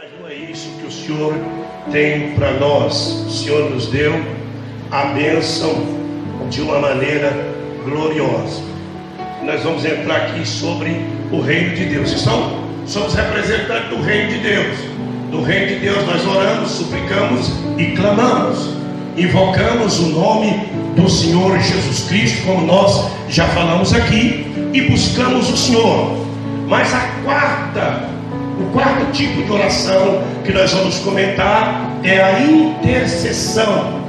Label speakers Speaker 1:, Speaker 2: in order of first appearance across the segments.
Speaker 1: Mas não é isso que o Senhor tem para nós. O Senhor nos deu a bênção de uma maneira gloriosa. Nós vamos entrar aqui sobre o reino de Deus. Somos representantes do reino de Deus. Do reino de Deus nós oramos, suplicamos e clamamos. Invocamos o nome do Senhor Jesus Cristo, como nós já falamos aqui, e buscamos o Senhor. Mas o quarto tipo de oração que nós vamos comentar é a intercessão.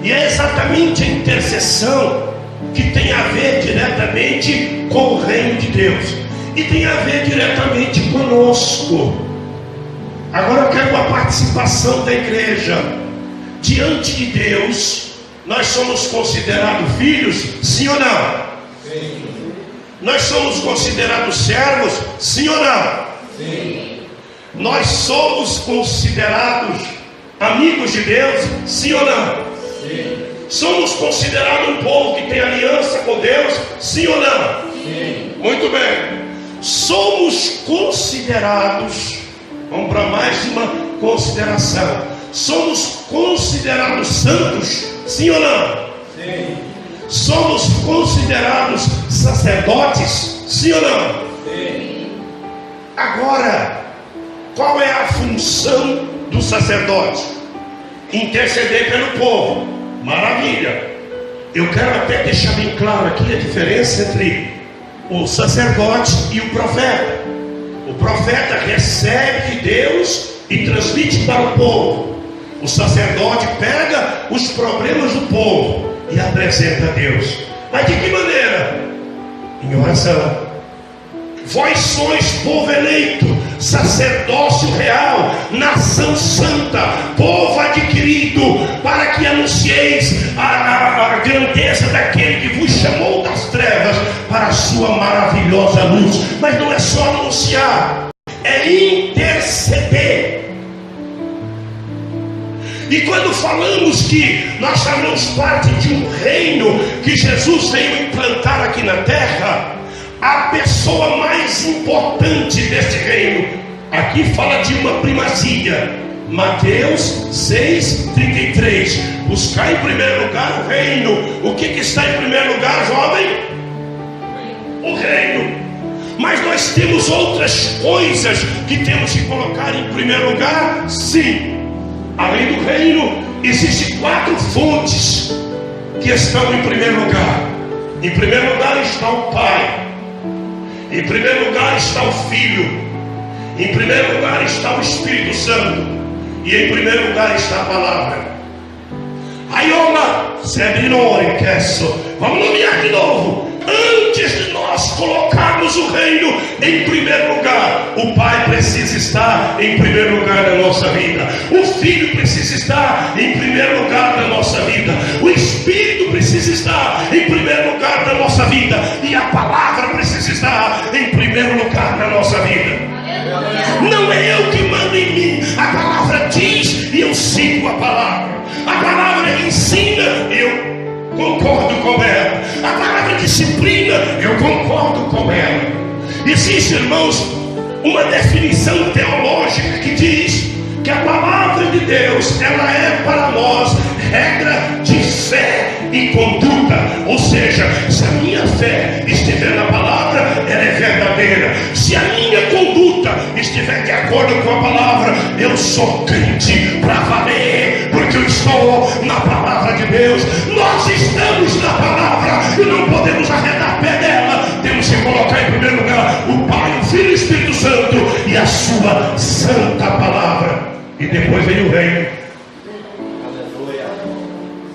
Speaker 1: E é exatamente a intercessão que tem a ver diretamente com o reino de Deus e tem a ver diretamente conosco. Agora eu quero a participação da igreja. Diante de Deus, nós somos considerados filhos, sim ou não? Sim. Nós somos considerados servos, sim ou não? Sim. Nós somos considerados amigos de Deus, sim ou não? Sim. Somos considerados um povo que tem aliança com Deus, sim ou não? Sim. Muito bem. Somos considerados, vamos para mais uma consideração. Somos considerados santos, sim ou não? Sim. Somos considerados sacerdotes, sim ou não? Sim. Agora, qual é a função do sacerdote? Interceder pelo povo. Maravilha. Eu quero até deixar bem claro aqui a diferença entre o sacerdote e o profeta. O profeta recebe de Deus e transmite para o povo. O sacerdote pega os problemas do povo e apresenta a Deus. Mas de que maneira? Em oração. Vós sois povo eleito, sacerdócio real, nação santa, povo adquirido, para que anuncieis a grandeza daquele que vos chamou das trevas para a sua maravilhosa luz. Mas não é só anunciar, é interceder. E quando falamos que nós fazemos parte de um reino que Jesus veio implantar aqui na terra, a pessoa mais importante deste reino, aqui fala de uma primazia. Mateus 6,33. Buscar em primeiro lugar o reino. O que está em primeiro lugar, jovem? O reino. Mas nós temos outras coisas que temos que colocar em primeiro lugar? Sim. Além do reino, existem 4 fontes que estão em primeiro lugar. Em primeiro lugar está o Pai. Em primeiro lugar está o Filho. Em primeiro lugar está o Espírito Santo. E em primeiro lugar está a palavra. Aiola, Sebrinore, Kesso. Vamos nomear de novo. Antes de nós colocarmos o reino em primeiro lugar, o Pai precisa estar em primeiro lugar na nossa vida. O Filho precisa estar em primeiro lugar na nossa vida. O Espírito precisa estar em primeiro lugar na nossa vida. E a palavra precisa estar em primeiro lugar na nossa vida. Não é eu que mando em mim. A palavra diz e eu sigo a palavra. A palavra ensina e eu concordo com ela. A palavra disciplina, eu concordo com ela. Existe, irmãos, uma definição teológica que diz que a palavra de Deus, ela é para nós regra de fé e conduta. Ou seja, se a minha fé estiver na palavra, ela é verdadeira. Se a minha conduta estiver de acordo com a palavra, eu sou crente para valer, porque eu estou na palavra de Deus. Nós estamos na palavra e não podemos arredar pé dela. Temos que colocar em primeiro lugar o Pai, o Filho e o Espírito Santo e a sua santa palavra. E depois vem o reino.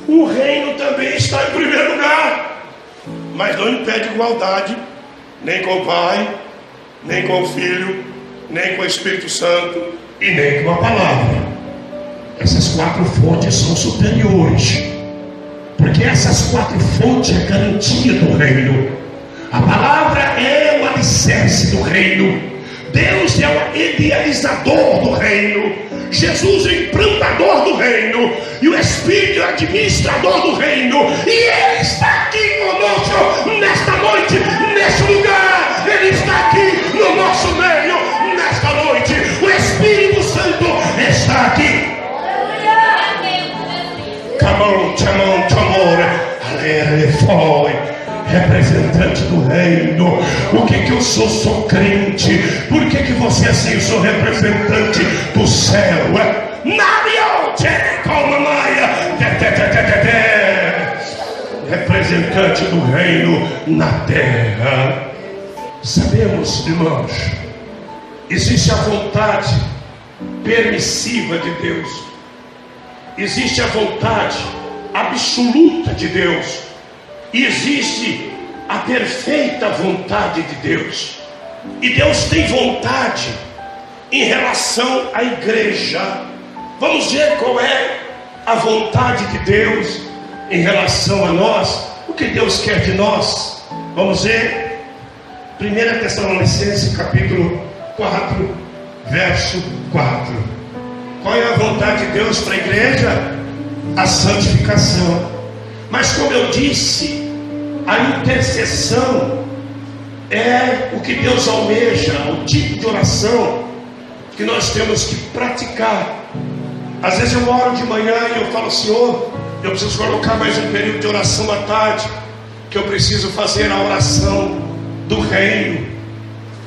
Speaker 1: O reino também está em primeiro lugar, mas não impede igualdade, nem com o Pai, nem com o Filho, nem com o Espírito Santo e nem com a palavra. Essas 4 fontes são superiores, porque essas 4 fontes é garantia do reino. A palavra é o alicerce do reino. Deus é o idealizador do reino. Jesus é o implantador do reino. E o Espírito é o administrador do reino. E Ele está aqui conosco nesta noite, neste lugar. Ele está aqui no nosso meio, nesta noite. O Espírito Camon, chamon, chamor. Ele foi representante do reino. O que eu sou? Sou crente. Por que você é assim? Eu sou representante do céu. Representante do reino na terra. Sabemos, irmãos, existe a vontade permissiva de Deus, existe a vontade absoluta de Deus, e existe a perfeita vontade de Deus. E Deus tem vontade em relação à igreja. Vamos ver qual é a vontade de Deus em relação a nós. O que Deus quer de nós? Vamos ver 1 Tessalonicenses capítulo 4, verso 4. Qual é a vontade de Deus para a igreja? A santificação. Mas como eu disse, a intercessão é o que Deus almeja, o tipo de oração que nós temos que praticar. Às vezes eu oro de manhã e eu falo: Senhor, eu preciso colocar mais um período de oração à tarde, que eu preciso fazer a oração do reino.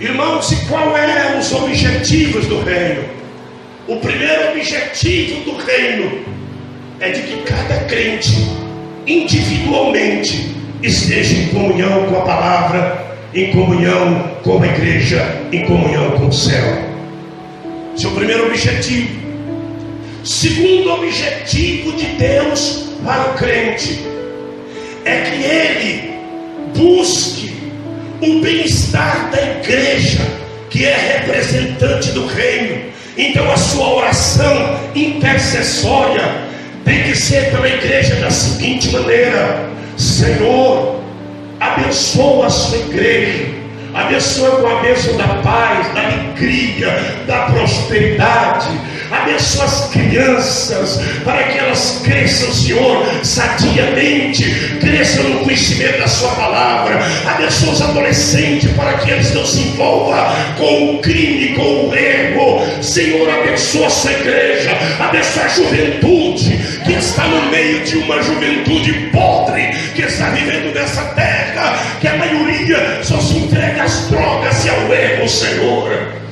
Speaker 1: Irmãos, e qual é os objetivos do reino? O primeiro objetivo do reino é de que cada crente individualmente esteja em comunhão com a palavra, em comunhão com a igreja, em comunhão com o céu. Esse é o primeiro objetivo. Segundo objetivo de Deus para o crente é que ele busque o bem-estar da igreja, que é representante do reino. Então a sua oração intercessória tem que ser pela igreja da seguinte maneira: Senhor, abençoa a sua igreja, abençoa com a bênção da paz, da alegria, da prosperidade. Abençoa as crianças para que elas cresçam, Senhor, sadiamente, cresçam no conhecimento da sua palavra. Abençoa os adolescentes para que eles não se envolvam com o crime, com o erro. Senhor, abençoa a sua igreja, abençoa a juventude que está no meio de uma juventude podre, que está vivendo nessa terra, que a maioria só se entrega às drogas e ao erro, Senhor.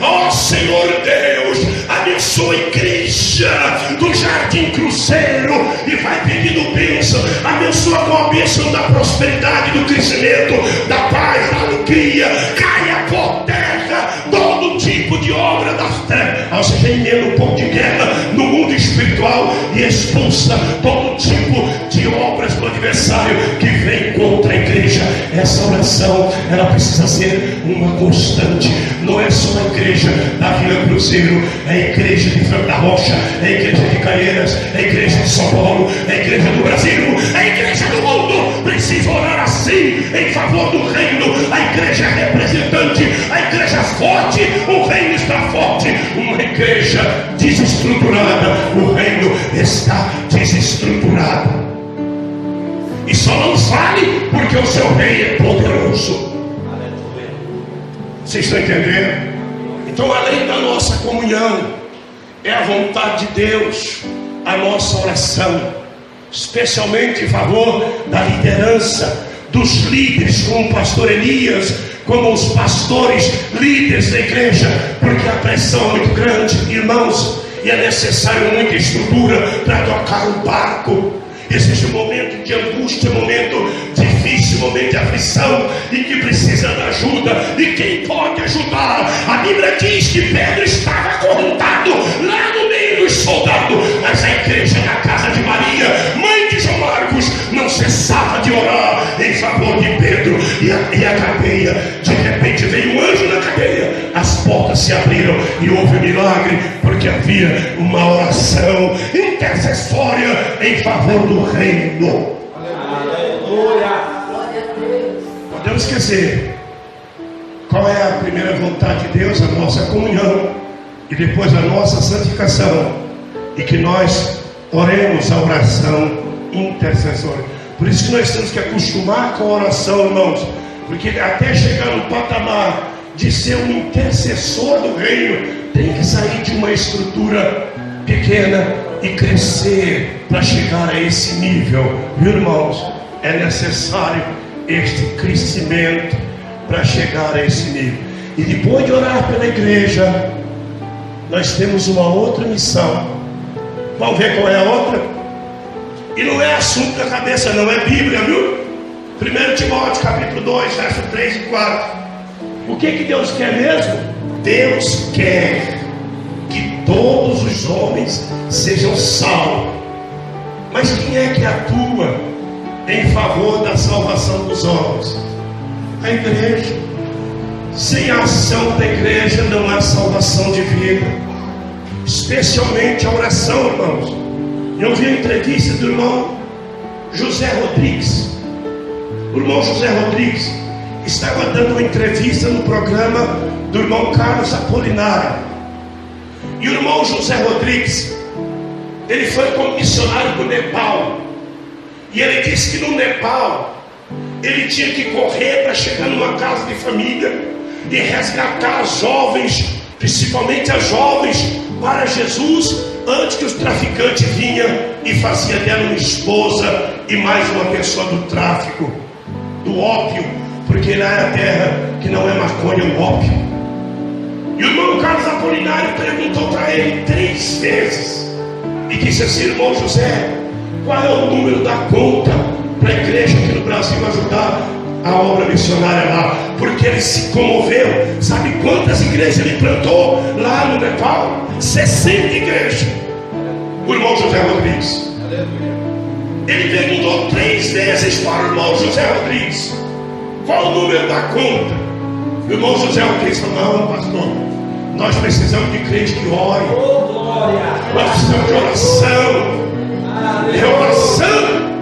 Speaker 1: Ó Senhor Deus, abençoa a igreja do Jardim Cruzeiro e vai pedindo bênção. Abençoa com a bênção da prosperidade, do crescimento, da paz, da alegria. Caia por terra todo tipo de obra das trevas, ou seja, emenda um pouco de guerra no mundo espiritual e expulsa todo tipo de obras do adversário que vem contra a igreja. Essa oração, ela precisa ser uma constante. Não é só a igreja da Vila Cruzeiro, é a igreja de Franco da Rocha, é a igreja de Caieiras, é a igreja de São Paulo, é a igreja do Brasil, é a igreja do mundo. Precisa orar assim em favor do reino. A igreja é representante, a igreja é forte, o reino está forte. Uma igreja desestruturada, o reino está desestruturado. E só não vale porque o seu rei é poderoso. Vocês estão entendendo? Então, além da nossa comunhão, é a vontade de Deus a nossa oração, especialmente em favor da liderança, dos líderes, como o pastor Elias, como os pastores líderes da igreja, porque a pressão é muito grande, irmãos, e é necessário muita estrutura para tocar o barco. Existe um momento de angústia, momento difícil, momento de aflição, e que precisa da ajuda. E quem pode ajudar? A Bíblia diz que Pedro estava acorrentado lá no meio dos soldados, mas a igreja da casa de Maria, mãe de João Marcos, não cessava de orar em favor de Pedro. E a cadeia, de repente veio um anjo na cadeia, as portas se abriram e houve um milagre, porque havia uma oração intercessória em favor do reino. Aleluia. Podemos esquecer qual é a primeira vontade de Deus? A nossa comunhão e depois a nossa santificação, e que nós oremos a oração intercessória. Por isso que nós temos que acostumar com a oração, irmãos, porque até chegar no patamar de ser um intercessor do reino, tem que sair de uma estrutura pequena e crescer para chegar a esse nível. Viu, irmãos? É necessário este crescimento para chegar a esse nível. E depois de orar pela igreja, nós temos uma outra missão. Vamos ver qual é a outra? E não é assunto da cabeça, não, é Bíblia, viu? 1 Timóteo capítulo 2, verso 3 e 4. O que Deus quer mesmo? Deus quer que todos os homens sejam salvos. Mas quem é que atua em favor da salvação dos homens? A igreja. Sem a ação da igreja não há salvação de vida, especialmente a oração, irmãos. Eu vi a entrevista do irmão José Rodrigues. O irmão José Rodrigues estava dando uma entrevista no programa do irmão Carlos Apolinário. E o irmão José Rodrigues, ele foi como missionário para o Nepal. E ele disse que no Nepal ele tinha que correr para chegar numa casa de família e resgatar as jovens, principalmente as jovens, para Jesus, antes que os traficantes vinham e faziam dela uma esposa e mais uma pessoa do tráfico, do ópio, porque lá é a terra que não é maconha, o ópio. E o irmão Carlos Apolinário perguntou para ele 3 vezes e disse assim: irmão José, qual é o número da conta para a igreja aqui no Brasil ajudar a obra missionária lá? Porque ele se comoveu. Sabe quantas igrejas ele plantou lá no Nepal? 60 igrejas. O irmão José Rodrigues. Ele perguntou 3 vezes para o irmão José Rodrigues: qual o número da conta? O irmão José Rodrigues falou: não, pastor, nós precisamos de crente que ore. Nós precisamos de oração. De oração.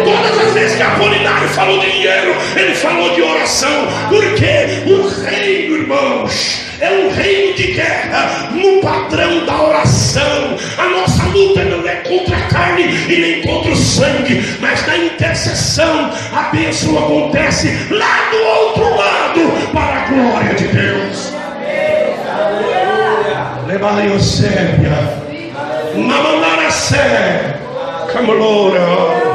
Speaker 1: Todas as vezes que Apolinário falou de dinheiro, ele falou de oração. Porque o reino, irmãos, é um reino de guerra no padrão da oração. A nossa luta não é contra a carne e nem contra o sangue, mas na intercessão a bênção acontece lá do outro lado, para a glória de Deus. Levar a Sébia, Mamandara Sé, Camolora.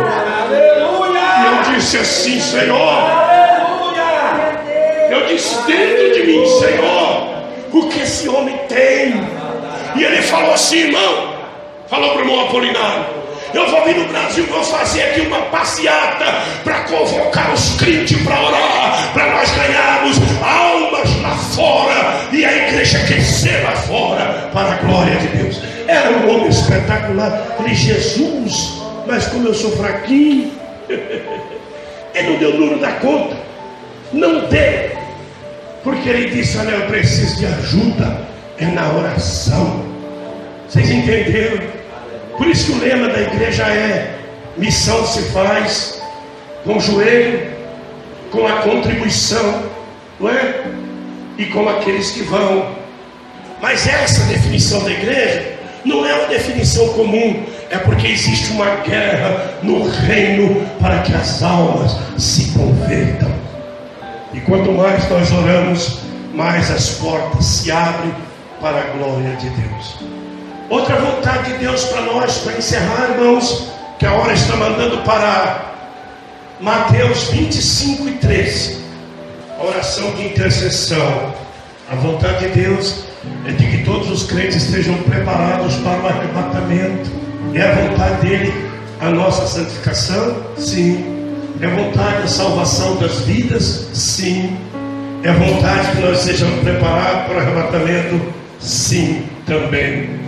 Speaker 1: Eu disse assim: Senhor, eu disse dentro de mim: Senhor, o que esse homem tem? E ele falou assim, irmão, falou para o irmão Apolinário: eu vou vir no Brasil, vou fazer aqui uma passeata para convocar os crentes para orar, para nós ganharmos almas lá fora e a igreja crescer lá fora, para a glória de Deus. Era um homem espetacular. Ele: Jesus, mas como eu sou fraquinho. Ele não deu o número da conta, não deu, porque ele disse: olha, eu preciso de ajuda, é na oração. Vocês entenderam? Por isso que o lema da igreja é: missão se faz com o joelho, com a contribuição, não é? E com aqueles que vão. Mas essa definição da igreja não é uma definição comum, é porque existe uma guerra no reino para que as almas se convertam. E quanto mais nós oramos, mais as portas se abrem para a glória de Deus. Outra vontade de Deus para nós, para encerrar, irmãos, que a hora está mandando parar. Mateus 25 e 13. A oração de intercessão. A vontade de Deus é de que todos os crentes estejam preparados para o arrebatamento. É a vontade dele a nossa santificação? Sim. É a vontade da salvação das vidas? Sim. É a vontade que nós sejamos preparados para o arrebatamento? Sim, também.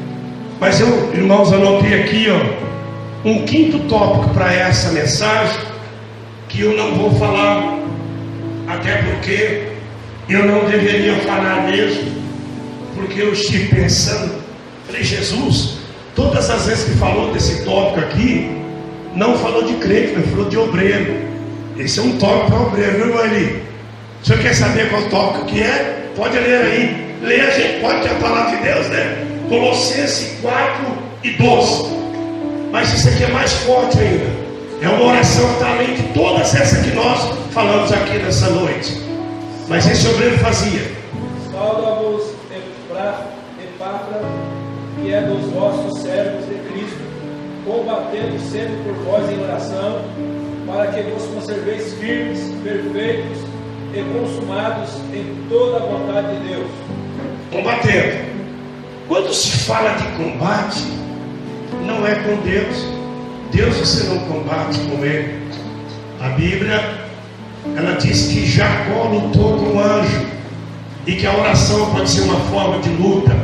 Speaker 1: Mas eu, irmãos, anotei aqui um 5º tópico para essa mensagem, que eu não vou falar, até porque eu não deveria falar mesmo, porque eu estive pensando, falei: Jesus, todas as vezes que falou desse tópico aqui, não falou de crente, mas falou de obreiro. Esse é um tópico para obreiro, viu, irmão Eli? O senhor quer saber qual tópico que é? Pode ler aí. Ler, a gente pode ter a palavra de Deus, né? Colossenses 4 e 12. Mas isso aqui é mais forte ainda. É uma oração que está além de todas essas que nós falamos aqui nessa noite. Mas esse obreiro fazia:
Speaker 2: Sauda-vos, Epáfras, que é dos vossos servos de Cristo, combatendo sempre por vós em oração, para que vos conserveis firmes, perfeitos e consumados em toda a vontade de Deus.
Speaker 1: Combatendo. Quando se fala de combate, não é com Deus. Deus você não combate com Ele. A Bíblia, ela diz que Jacó lutou com o anjo, e que a oração pode ser uma forma de luta,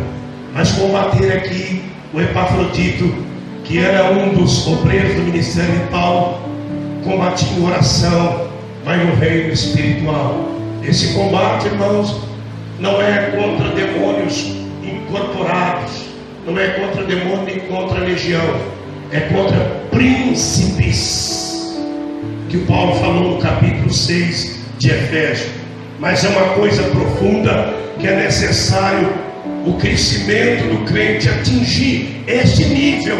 Speaker 1: mas combater aqui, o Epafrodito, que era um dos obreiros do ministério de Paulo, combatia em oração, mas no reino espiritual. Esse combate, irmãos, não é contra demônios incorporados, não é contra demônio nem contra legião, é contra príncipes, que o Paulo falou no capítulo 6 de Efésios. Mas é uma coisa profunda, que é necessário o crescimento do crente atingir este nível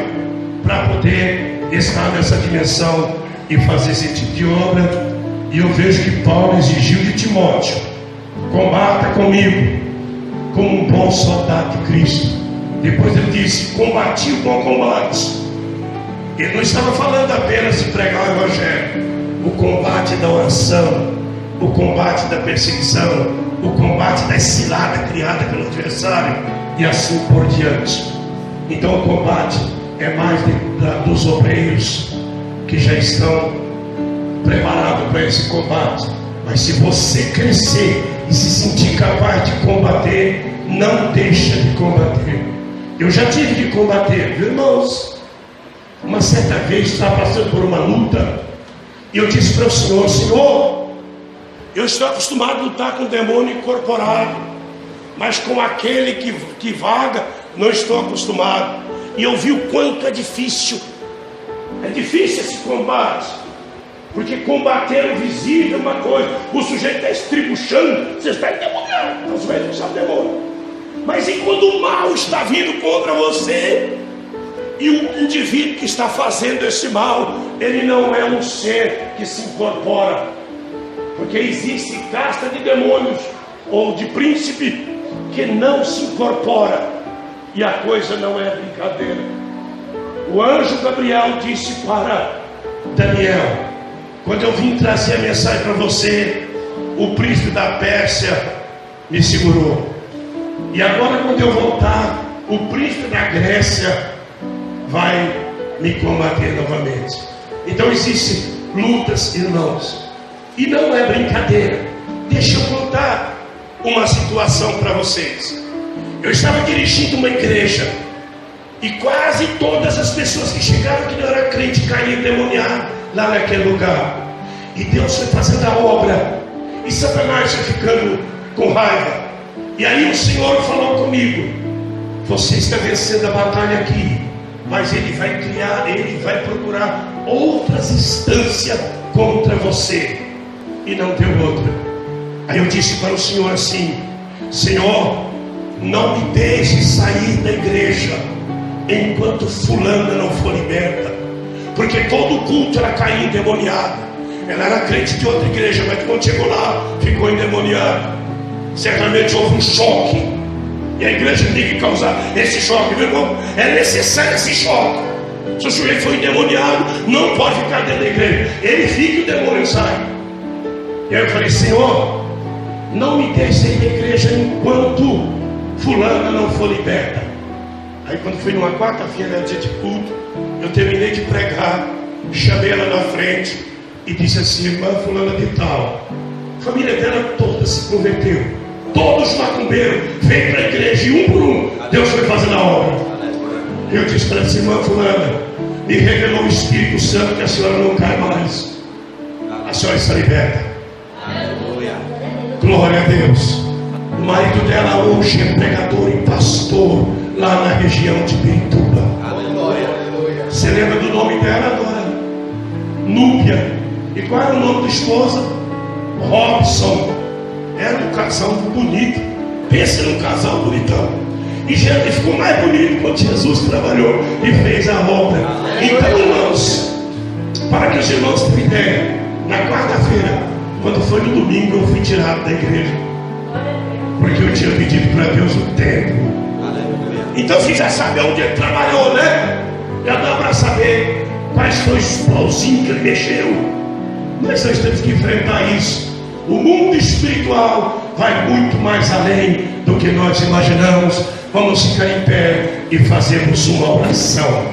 Speaker 1: para poder estar nessa dimensão e fazer esse tipo de obra. E eu vejo que Paulo exigiu de Timóteo: combata comigo como um bom soldado de Cristo. Depois ele disse: combati o bom combate. Ele não estava falando apenas de pregar o evangelho, o combate da oração, o combate da perseguição, o combate da cilada criada pelo adversário, e assim por diante. Então o combate é mais dos obreiros que já estão preparados para esse combate. Mas se você crescer e se sentir capaz de combater, não deixa de combater. Eu já tive de combater, viu, irmãos? Uma certa vez estava passando por uma luta, e eu disse para o Senhor: Senhor, eu estou acostumado a lutar com o demônio incorporado, mas com aquele que vaga, não estou acostumado. E eu vi o quanto é difícil esse combate, porque combater o visível é uma coisa, o sujeito está estribuchando, você está endemoniado, às vezes não sabe demônio. Mas e quando o mal está vindo contra você, e o indivíduo que está fazendo esse mal, ele não é um ser que se incorpora, porque existe casta de demônios ou de príncipe que não se incorpora, e a coisa não é brincadeira. O anjo Gabriel disse para Daniel: quando eu vim trazer a mensagem para você, o príncipe da Pérsia me segurou, e agora quando eu voltar, o príncipe da Grécia vai me combater novamente. Então existem lutas, irmãos, e não é brincadeira. Deixa eu contar uma situação para vocês. Eu estava dirigindo uma igreja, e quase todas as pessoas que chegaram que não eram crente caíram endemoniadas lá naquele lugar. E Deus foi fazendo a obra, e Satanás foi ficando com raiva. E aí o Senhor falou comigo: você está vencendo a batalha aqui, mas ele vai procurar outras instâncias contra você, e não deu outra. Aí eu disse para o Senhor assim: Senhor, não me deixe sair da igreja enquanto fulana não for liberta, porque todo culto ela caía endemoniada. Ela era crente de outra igreja, mas quando chegou lá, ficou endemoniada. Certamente houve um choque, e a igreja tem que causar esse choque, meu irmão. É necessário esse choque. Se o sujeito foi endemoniado, não pode ficar dentro da igreja, ele fica e o demônio sai. E aí eu falei: Senhor, não me deixe sair da igreja enquanto fulana não for liberta. Aí quando foi numa quarta-feira, dia de culto, eu terminei de pregar, chamei ela na frente e disse assim: irmã fulana de tal, a família dela toda se converteu, todos macumbeiros veio para a igreja, e um por um Deus foi fazendo a obra. Eu disse para essa irmã fulana, me revelou o Espírito Santo que a senhora não cai mais, a senhora está liberta. Aleluia. Glória a Deus. O marido dela hoje é pregador e pastor lá na região de Pirituba. Aleluia. Você lembra do nome dela agora? Núbia. E qual era o nome da esposa? Robson. Era um casal bonito. Pensa num casal bonitão. E gente ficou mais bonito quando Jesus trabalhou e fez a obra. Então, irmãos, para que os irmãos tenham ideia, na quarta-feira, quando foi no domingo, eu fui tirado da igreja, porque eu tinha pedido para Deus o tempo. Então você já sabe onde ele trabalhou, né? Já dá para saber quais foi os pauzinhos que ele mexeu. Mas nós temos que enfrentar isso. O mundo espiritual vai muito mais além do que nós imaginamos. Vamos ficar em pé e fazermos uma oração.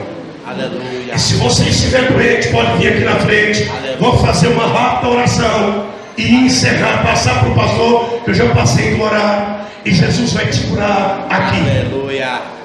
Speaker 3: Aleluia.
Speaker 1: E se você estiver doente, pode vir aqui na frente.
Speaker 3: Aleluia.
Speaker 1: Vamos fazer uma rápida oração e encerrar, passar para o pastor, que eu já passei do horário. E Jesus vai te curar aqui.
Speaker 3: Aleluia.